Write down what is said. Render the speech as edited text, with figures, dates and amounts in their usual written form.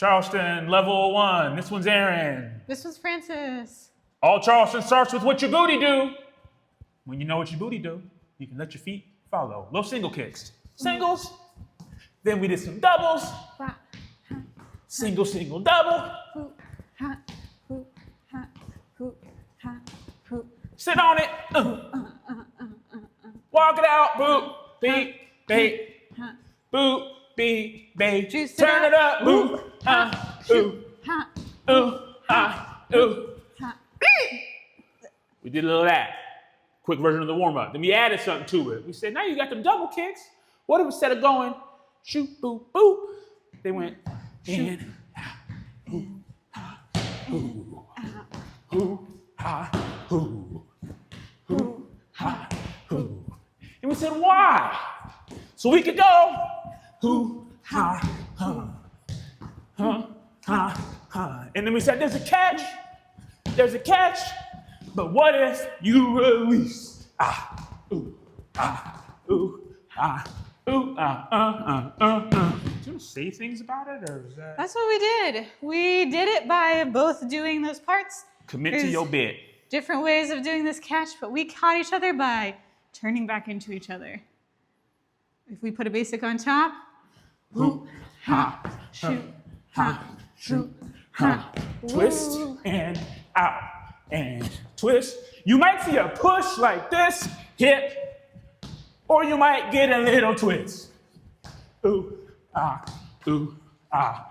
Charleston, level 1. This one's Aaron. This was Francis. All Charleston starts with what your booty do. When you know what your booty do, you can let your feet follow. Little single kicks. Singles. Then we did some doubles. Single, single, double. Sit on it. Walk it out. Boop, beep, beep. Boop, beep, beep. Turn it up. Boop, ooh, ooh. We did a little of that. Quick version of the warm-up. Then we added something to it. We said, now you got them double kicks. What if instead of going shoot, boop, boop, they went in, out, ooh, ha, ooh, ooh, ha, ooh, ooh, ha, ooh. And we said, why? So we could go, ooh, ha, huh, huh, ha, huh. And then we said, there's a catch, but what if you release? Ooh, ooh, ooh, Do you want to say things about it, or is that? That's what we did. We did it by both doing those parts. Commit to your bit. Different ways of doing this catch, but we caught each other by turning back into each other. If we put a basic on top, Hoop, ha, shoot, ha, shoot, ha. Twist and out and twist. You might see a push like this, hip, or you might get a little twist. Ooh, ah, ooh, ah,